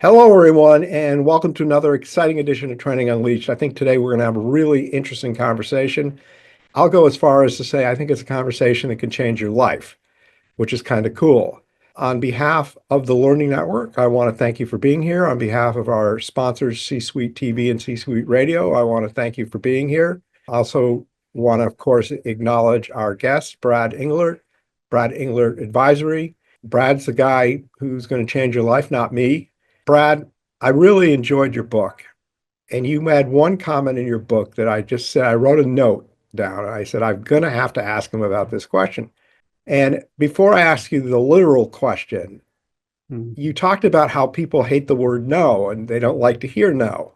Hello, everyone, and welcome to another exciting edition of Training Unleashed. I think today we're going to have a really interesting conversation. I'll go as far as to say I think it's a conversation that can change your life, which is kind of cool. On behalf of the Learning Network, I want to thank you for being here. On behalf of our sponsors, C-Suite TV and C-Suite Radio, I want to thank you for being here. I also want to, of course, acknowledge our guest, Brad Englert Advisory. Brad's the guy who's going to change your life, not me. Brad, I really enjoyed your book. And you had one comment in your book that I just said, I wrote a note down. And I said, I'm going to have to ask him about this question. And before I ask you the literal question, Mhm. you talked about how people hate the word no and they don't like to hear no.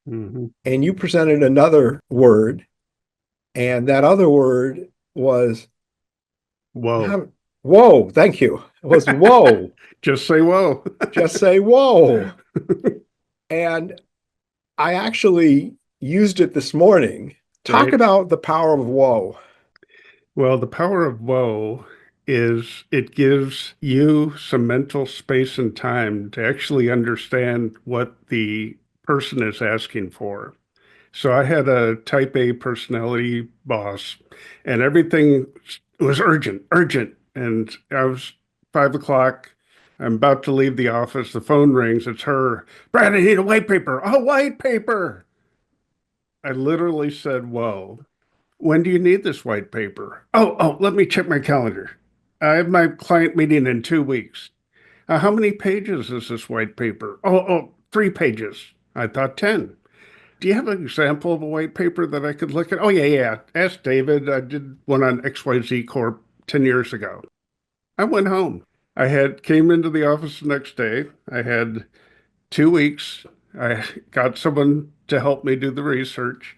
Mhm. And you presented another word, and that other word was Whoa. whoa. Thank you. It was whoa. Just say whoa. Just say whoa. And I actually used it this morning. Talk Right. about the power of whoa. Well, the power of whoa is it gives you some mental space and time to actually understand what the person is asking for. So I had a type A personality boss, and everything was urgent, urgent. And I was 5 o'clock. I'm about to leave the office. The phone rings. It's her. Brad, I need a white paper. A white paper. I literally said, whoa. When do you need this white paper? Oh, let me check my calendar. I have my client meeting in 2 weeks. How many pages is this white paper? Oh, 3 pages. I thought 10. Do you have an example of a white paper that I could look at? Oh, yeah. Ask David. I did one on XYZ Corp 10 years ago. I went home. Came into the office the next day. I had 2 weeks. I got someone to help me do the research,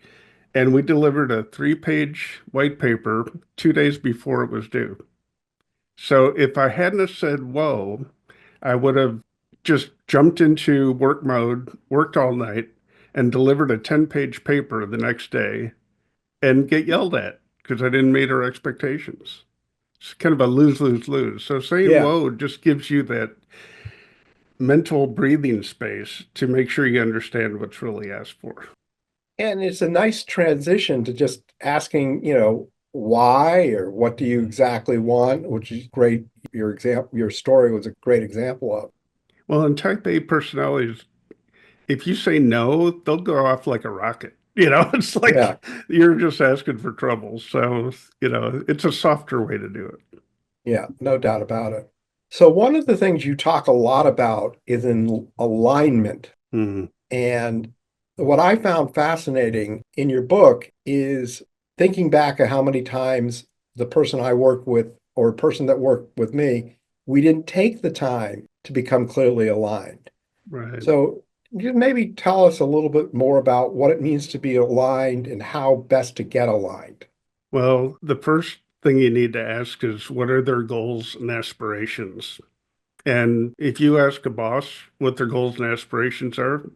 and we delivered a 3-page white paper 2 days before it was due. So if I hadn't have said, whoa, I would have just jumped into work mode, worked all night, and delivered a 10-page paper the next day and get yelled at because I didn't meet her expectations. It's kind of a lose, lose, lose. So saying Yeah. whoa just gives you that mental breathing space to make sure you understand what's really asked for. And it's a nice transition to just asking, why or what do you exactly want, which is great. Your story was a great example of. Well, in type A personalities, if you say no, they'll go off like a rocket. It's Yeah. like you're just asking for trouble. So, it's a softer way to do it. Yeah. No doubt about it. So one of the things you talk a lot about is in alignment. Hmm. And what I found fascinating in your book is thinking back at how many times the person I work with or a person that worked with me, we didn't take the time to become clearly aligned. Right. So you maybe tell us a little bit more about what it means to be aligned and how best to get aligned. Well, the first thing you need to ask is what are their goals and aspirations? And if you ask a boss what their goals and aspirations are,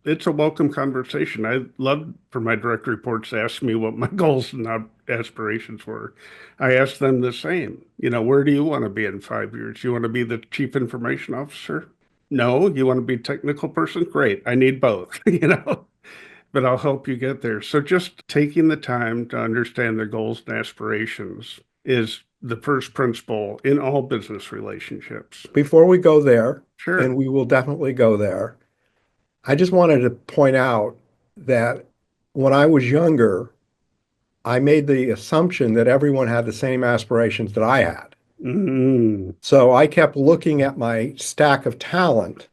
it's a welcome conversation. I love for my direct reports to ask me what my goals and aspirations were. I asked them the same. Where do you want to be in 5 years? You want to be the chief information officer? No. You want to be a technical person? Great. I need both, but I'll help you get there. So just taking the time to understand their goals and aspirations is the first principle in all business relationships. Before we go there, and Sure. we will definitely go there, I just wanted to point out that when I was younger, I made the assumption that everyone had the same aspirations that I had. Mm-hmm. So I kept looking at my stack of talent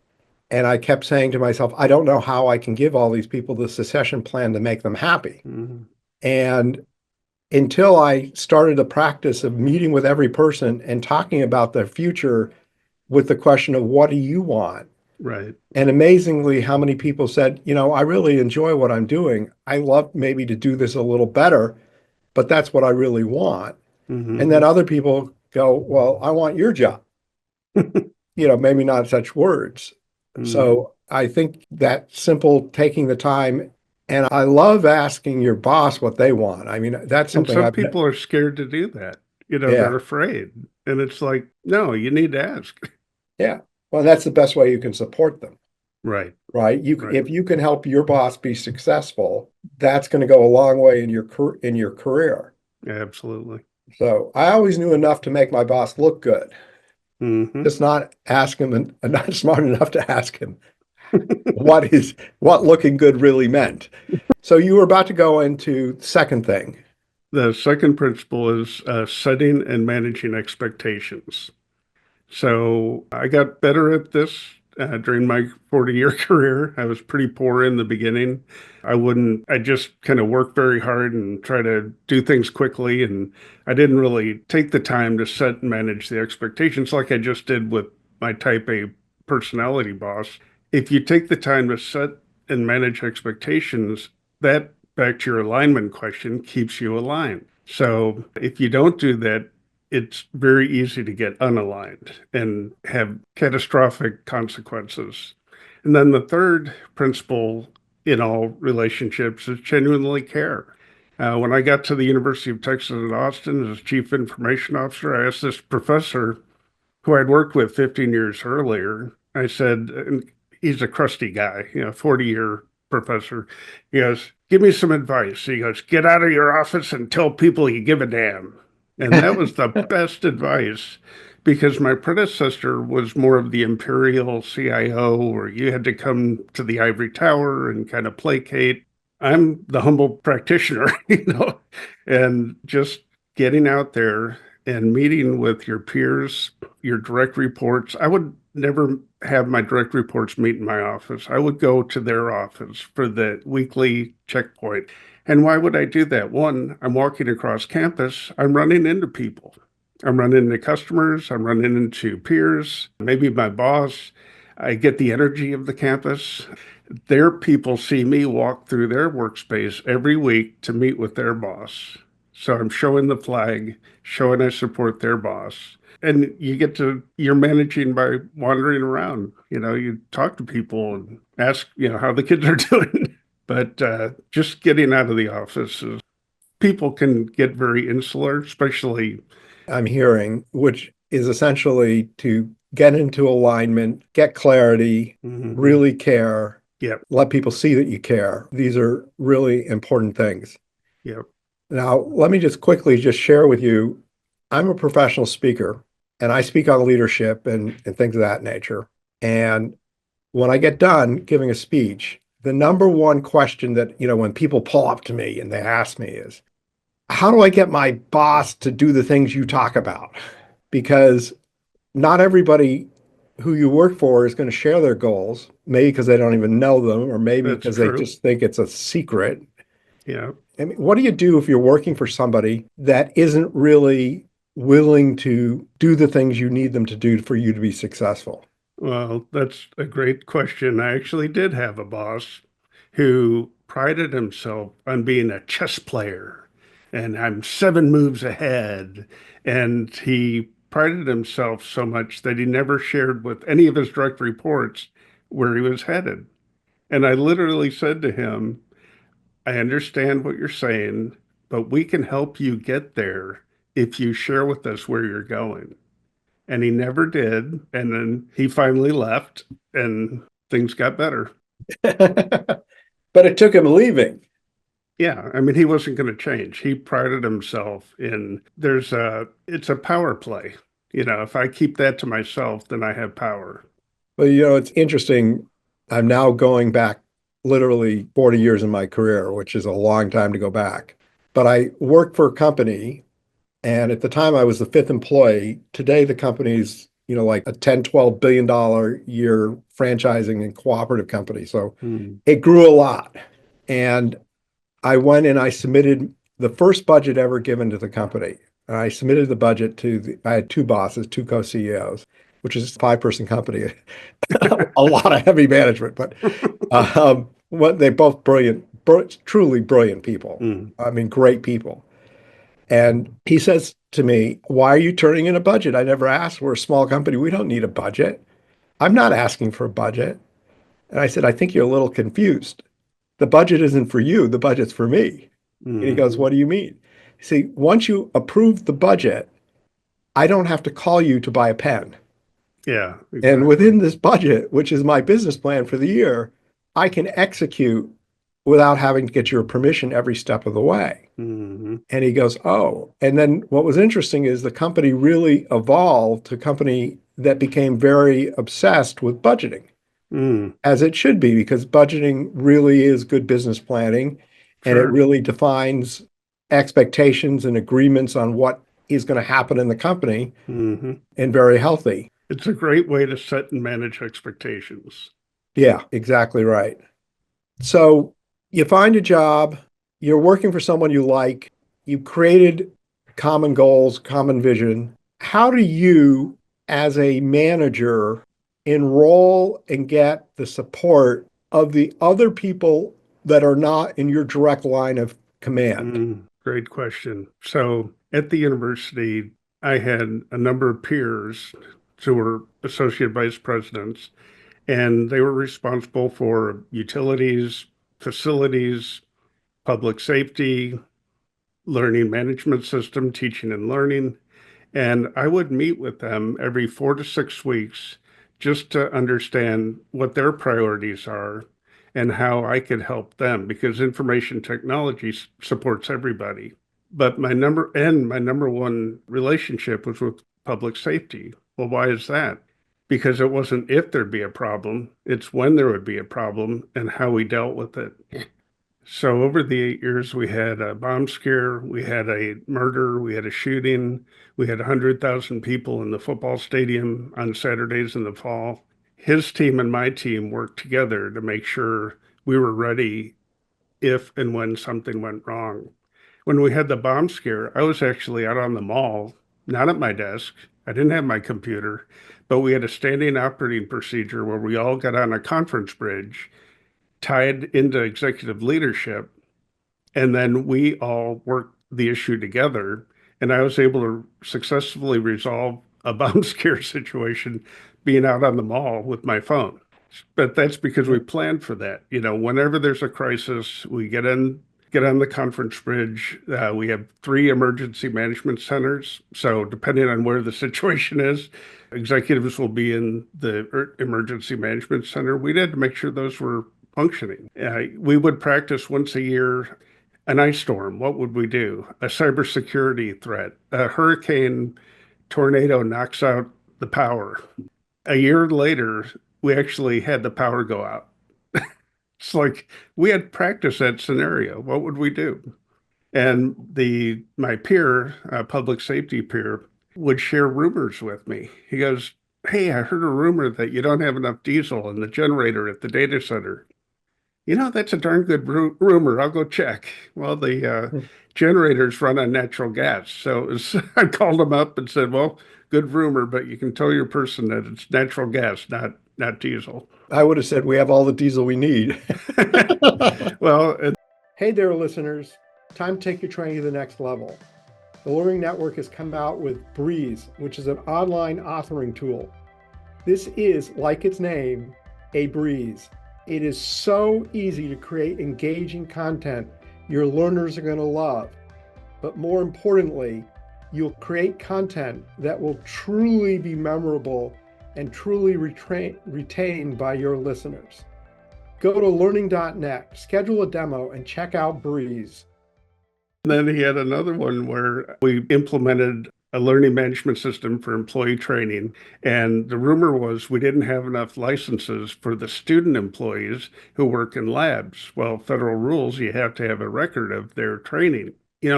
and I kept saying to myself, I don't know how I can give all these people the succession plan to make them happy. Mm-hmm. And until I started the practice of meeting with every person and talking about their future with the question of what do you want? Right. And amazingly, how many people said, I really enjoy what I'm doing. I love maybe to do this a little better, but that's what I really want. And then Mm-hmm. other people go, well, I want your job, maybe not such words. Mm-hmm. So I think that simple taking the time, and I love asking your boss what they want. I mean, that's And something some I've, people are scared to do that. They're yeah, afraid. And it's like, no, you need to ask. yeah. Well, that's the best way you can support them. Right. right? Right. If you can help your boss be successful, that's going to go a long way in your career. Absolutely. So I always knew enough to make my boss look good, Hmm. just not ask him and not smart enough to ask him what looking good really meant. So you were about to go into the second thing. The second principle is setting and managing expectations. So I got better at this during my 40-year career. I was pretty poor in the beginning. I just kind of work very hard and try to do things quickly. And I didn't really take the time to set and manage the expectations like I just did with my type A personality boss. If you take the time to set and manage expectations, that, back to your alignment question, keeps you aligned. So if you don't do that, it's very easy to get unaligned and have catastrophic consequences. And then the third principle in all relationships is genuinely care. When I got to the University of Texas at Austin as chief information officer, I asked this professor who I'd worked with 15 years earlier. I said, and he's a crusty guy, 40-year professor. He goes, give me some advice. He goes, get out of your office and tell people you give a damn. And that was the best advice because my predecessor was more of the imperial CIO where you had to come to the ivory tower and kind of placate. I'm the humble practitioner, and just getting out there and meeting with your peers, your direct reports. I would never have my direct reports meet in my office. I would go to their office for the weekly checkpoint. And why would I do that? One, I'm walking across campus, I'm running into people. I'm running into customers, I'm running into peers, maybe my boss. I get the energy of the campus. Their people see me walk through their workspace every week to meet with their boss. So I'm showing the flag, showing I support their boss. And you're managing by wandering around. You talk to people and ask, how the kids are doing. But just getting out of the office is, people can get very insular, especially. I'm hearing, which is essentially to get into alignment, get clarity, Mhm. really care, Yep, let people see that you care. These are really important things. yep. Now, let me just quickly just share with you, I'm a professional speaker and I speak on leadership and things of that nature. And when I get done giving a speech, the number one question that, when people pull up to me and they ask me is, how do I get my boss to do the things you talk about? Because not everybody who you work for is going to share their goals, maybe because they don't even know them, or maybe That's because they true. just think it's a secret. Yeah. I mean, what do you do if you're working for somebody that isn't really willing to do the things you need them to do for you to be successful? Well, that's a great question. I actually did have a boss who prided himself on being a chess player, and I'm 7 moves ahead. And he prided himself so much that he never shared with any of his direct reports where he was headed. And I literally said to him, I understand what you're saying, but we can help you get there if you share with us where you're going. And he never did. And then he finally left and things got better. But it took him leaving. Yeah, I mean, he wasn't going to change. He prided himself in it's a power play. If I keep that to myself, then I have power. Well, it's interesting. I'm now going back literally 40 years in my career, which is a long time to go back. But I worked for a company, and at the time I was the fifth employee. Today, the company's, like a 10, $12 billion year franchising and cooperative company. So Hmm. it grew a lot. And I went and I submitted the first budget ever given to the company. I submitted the budget I had two bosses, two co-CEOs, which is a five-person company, a lot of heavy management, but what they both brilliant, truly brilliant people. Hmm. I mean, great people. And he says to me, why are you turning in a budget? I never asked. We're a small company. We don't need a budget. I'm not asking for a budget. And I said, I think you're a little confused. The budget isn't for you. The budget's for me. And he goes, Hmm. what do you mean? See, once you approve the budget, I don't have to call you to buy a pen. Yeah, And exactly. within this budget, which is my business plan for the year, I can execute without having to get your permission every step of the way. Hmm. And he goes, oh. And then what was interesting is the company really evolved to a company that became very obsessed with budgeting, Mm, as it should be, because budgeting really is good business planning and it sure. really defines expectations and agreements on what is going to happen in the company Hmm. and very healthy. It's a great way to set and manage expectations. Yeah, exactly right. So you find a job, you're working for someone you like, you created common goals, common vision. How do you, as a manager, enroll and get the support of the other people that are not in your direct line of command? Great question. So at the university, I had a number of peers who were associate vice presidents, and they were responsible for utilities, facilities, public safety, learning management system, teaching and learning. And I would meet with them every 4 to 6 weeks just to understand what their priorities are and how I could help them because information technology supports everybody. But my number one relationship was with public safety. Well, why is that? Because it wasn't if there'd be a problem, it's when there would be a problem and how we dealt with it. So over the 8 years, we had a bomb scare, we had a murder, we had a shooting, we had 100,000 people in the football stadium on Saturdays in the fall. His team and my team worked together to make sure we were ready if and when something went wrong. When we had the bomb scare, I was actually out on the mall, not at my desk. I didn't have my computer, but we had a standing operating procedure where we all got on a conference bridge tied into executive leadership and then we all worked the issue together. And I was able to successfully resolve a bomb scare situation being out on the mall with my phone. But that's because we planned for that. You know, whenever there's a crisis, we get on the conference bridge. We have 3 emergency management centers. So depending on where the situation is, executives will be in the emergency management center. We had to make sure those were functioning. We would practice once a year. An ice storm, what would we do? A cybersecurity threat, a hurricane tornado knocks out the power. A year later, we actually had the power go out. It's like we had practiced that scenario. What would we do? And the my peer, public safety peer, would share rumors with me. He goes, "Hey, I heard a rumor that you don't have enough diesel in the generator at the data center." That's a darn good rumor. I'll go check. Well, the generators run on natural gas. So I called them up and said, well, good rumor, but you can tell your person that it's natural gas, not diesel. I would have said we have all the diesel we need. Well, Hey there, listeners. Time to take your training to the next level. The Learning Network has come out with Breeze, which is an online authoring tool. This is, like its name, a breeze. It is so easy to create engaging content your learners are going to love. But more importantly, you'll create content that will truly be memorable and truly retained by your listeners. Go to learning.net, schedule a demo, and check out Breeze. then he had another one where we implemented a learning management system for employee training. And the rumor was we didn't have enough licenses for the student employees who work in labs. Well, federal rules, you have to have a record of their training.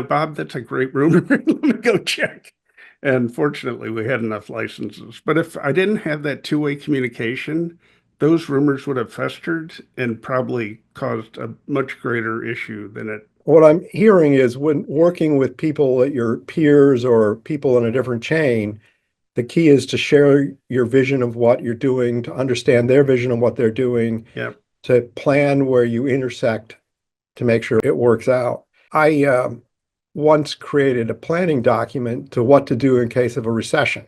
Bob, that's a great rumor. Let me go check. And fortunately, we had enough licenses. But if I didn't have that two-way communication, those rumors would have festered and probably caused a much greater issue than it. What I'm hearing is when working with people at your peers or people in a different chain, the key is to share your vision of what you're doing, to understand their vision of what they're doing, Yeah. to plan where you intersect to make sure it works out. I once created a planning document to what to do in case of a recession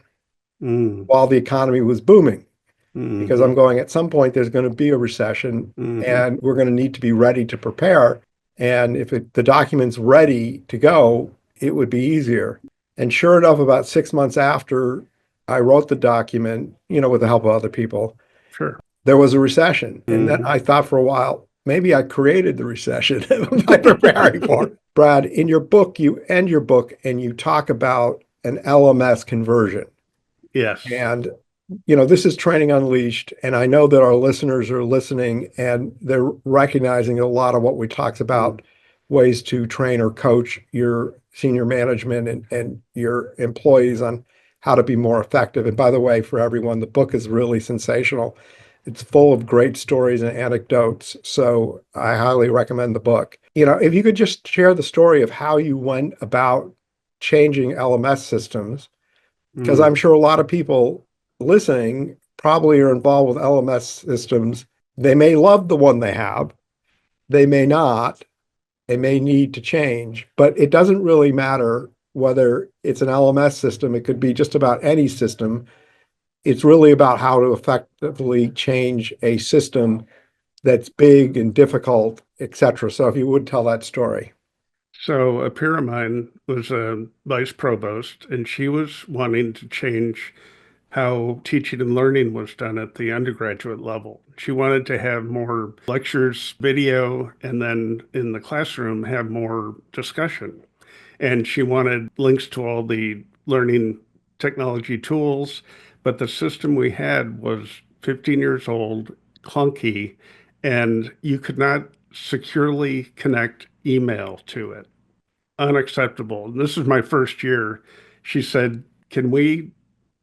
Mm, while the economy was booming, because hmm I'm going, at some point, there's going to be a recession hmm and we're going to need to be ready to prepare. And if the document's ready to go, it would be easier. And sure enough, about 6 months after I wrote the document, with the help of other people. Sure. There was a recession. And then Hmm. I thought for a while, maybe I created the recession by preparing for it. Brad, in your book, you end your book and you talk about an LMS conversion. Yes. And, this is Training Unleashed. And I know that our listeners are listening and they're recognizing a lot of what we talked about, ways to train or coach your senior management and your employees on how to be more effective. And by the way, for everyone, the book is really sensational. It's full of great stories and anecdotes. So I highly recommend the book. If you could just share the story of how you went about changing LMS systems, because Mm. I'm sure a lot of people listening probably are involved with LMS systems. They may love the one they have, they may not, they may need to change, but it doesn't really matter whether it's an LMS system. It could be just about any system. It's really about how to effectively change a system that's big and difficult, et cetera. So if you would tell that story. So a peer of mine was a vice provost, and she was wanting to change how teaching and learning was done at the undergraduate level. She wanted to have more lectures, video, and then in the classroom have more discussion. And she wanted links to all the learning technology tools, but the system we had was 15 years old, clunky, and you could not securely connect email to it. Unacceptable. And this is my first year. She said, "Can we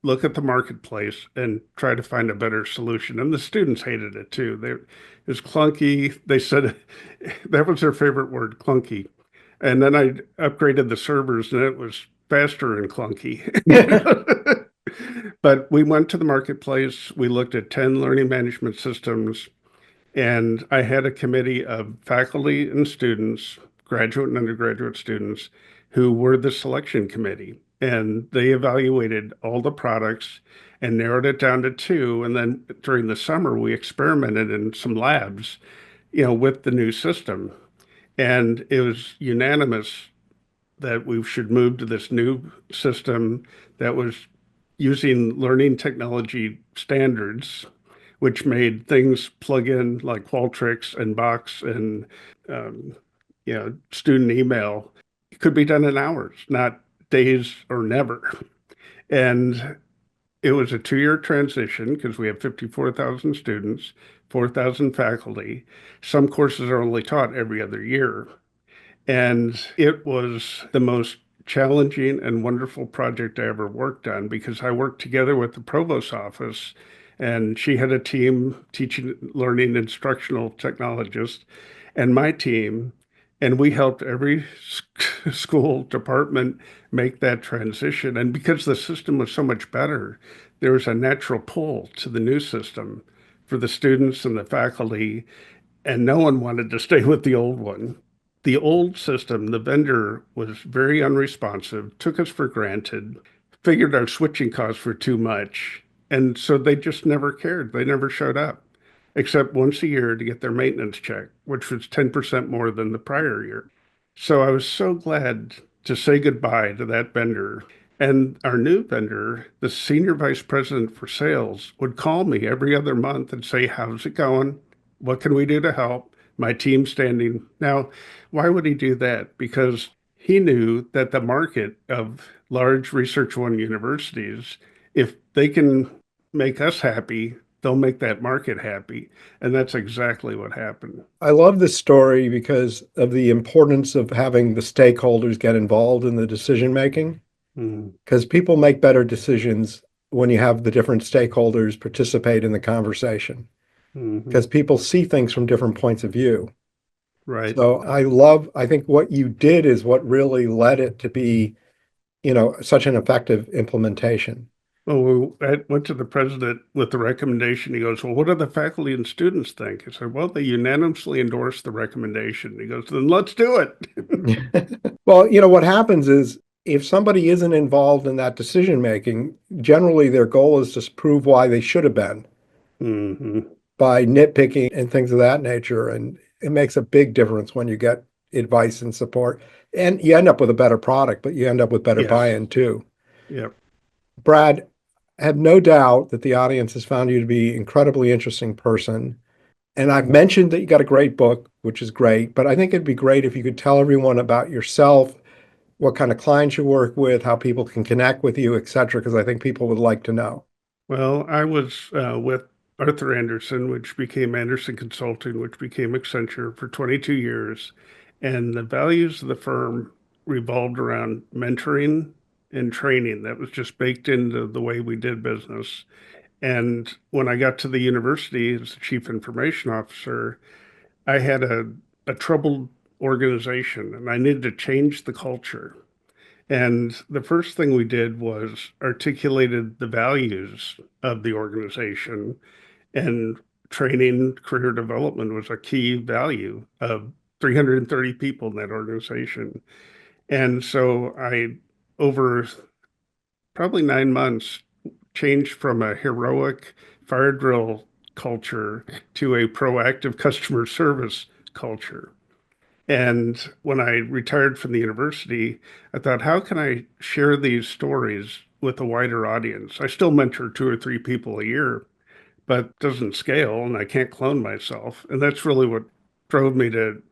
look at the marketplace and try to find a better solution?" And the students hated it too. It was clunky. They said that was their favorite word, clunky. And then I upgraded the servers and it was faster and clunky. But we went to the marketplace. We looked at 10 learning management systems, and I had a committee of faculty and students, graduate and undergraduate students, who were the selection committee. And they evaluated all the products and narrowed it down to two. And then during the summer, we experimented in some labs, with the new system. And it was unanimous that we should move to this new system that was using learning technology standards, which made things plug in like Qualtrics and Box and um, student email. It could be done in hours, not days or never. And it was a 2-year transition because we have 54,000 students, 4,000 faculty. Some courses are only taught every other year. And it was the most challenging and wonderful project I ever worked on because I worked together with the provost's office, and she had a team teaching, learning, instructional technologists, and my team. And we helped every school department make that transition. And because the system was so much better, there was a natural pull to the new system for the students and the faculty, and no one wanted to stay with the old one. The old system, the vendor was very unresponsive, took us for granted, figured our switching costs were too much. And so they just never cared. They never showed up, except once a year to get their maintenance check, which was 10% more than the prior year. So I was so glad to say goodbye to that vendor. And our new vendor, the senior vice president for sales, would call me every other month and say, "How's it going? What can we do to help? My team's standing." Now, why would he do that? Because he knew that the market of large research one universities, if they can make us happy, they'll make that market happy. And that's exactly what happened. I love this story because of the importance of having the stakeholders get involved in the decision making, Mm. because people make better decisions when you have the different stakeholders participate in the conversation, Hmm. because people see things from different points of view. Right. So I think what you did is what really led it to be, such an effective implementation. Well, I went to the president with the recommendation. He goes, "Well, what do the faculty and students think?" I said, "Well, they unanimously endorsed the recommendation." He goes, "Then let's do it." Well, what happens is if somebody isn't involved in that decision making, generally their goal is to prove why they should have been Hmm. by nitpicking and things of that nature. And it makes a big difference when you get advice and support. And you end up with a better product, but you end up with better Yes. buy-in too. Yep. Brad, I have no doubt that the audience has found you to be an incredibly interesting person. And I've mentioned that you got a great book, which is great, but I think it'd be great if you could tell everyone about yourself, what kind of clients you work with, how people can connect with you, et cetera, because I think people would like to know. Well, I was with Arthur Anderson, which became Anderson Consulting, which became Accenture for 22 years. And the values of the firm revolved around mentoring and training. That was just baked into the way we did business. And when I got to the university as the chief information officer, I had a troubled organization and I needed to change the culture. And the first thing we did was articulated the values of the organization, and training, career development was a key value of 330 people in that organization. And so over probably 9 months, changed from a heroic fire drill culture to a proactive customer service culture. And when I retired from the university, I thought, how can I share these stories with a wider audience? I still mentor 2 or 3 people a year, but it doesn't scale and I can't clone myself. And that's really what drove me to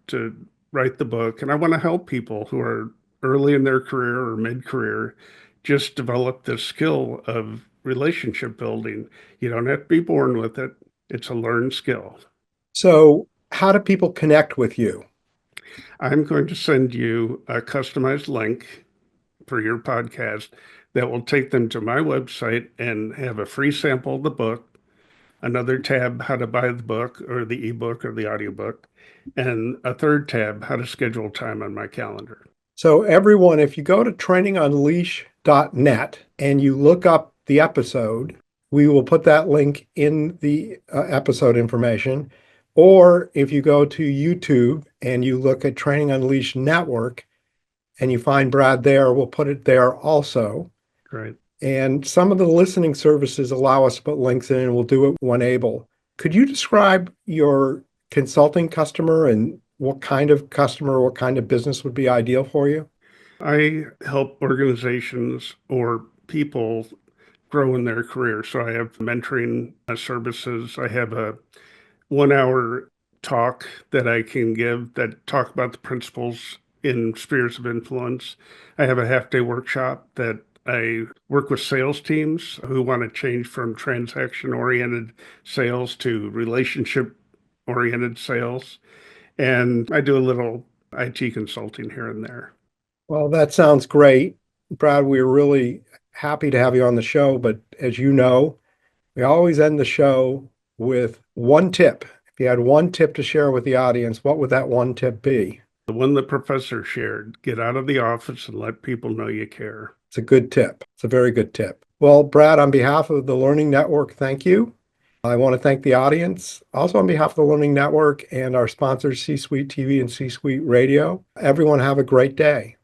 write the book. And I want to help people who are early in their career or mid-career just develop this skill of relationship building. You don't have to be born with it. It's a learned skill. So, how do people connect with you? I'm going to send you a customized link for your podcast that will take them to my website and have a free sample of the book, another tab, how to buy the book or the ebook or the audiobook, and a third tab, how to schedule time on my calendar. So, everyone, if you go to trainingunleash.net and you look up the episode, we will put that link in the episode information. Or if you go to YouTube and you look at Training Unleashed Network and you find Brad there, we'll put it there also. Great. And some of the listening services allow us to put links in, and we'll do it when able. Could you describe your consulting customer and what kind of customer, what kind of business would be ideal for you? I help organizations or people grow in their career. So I have mentoring services. I have a 1 hour talk that I can give that talk about the principles in spheres of influence. I have a half-day workshop that I work with sales teams who want to change from transaction-oriented sales to relationship-oriented sales. And I do a little IT consulting here and there. Well, that sounds great. Brad, we're really happy to have you on the show, but as you know, we always end the show with one tip. If you had one tip to share with the audience, what would that one tip be? The one the professor shared, get out of the office and let people know you care. It's a good tip. It's a very good tip. Well, Brad, on behalf of the Learning Network, thank you. I want to thank the audience. Also, on behalf of the Learning Network and our sponsors, C-Suite TV and C-Suite Radio, everyone have a great day.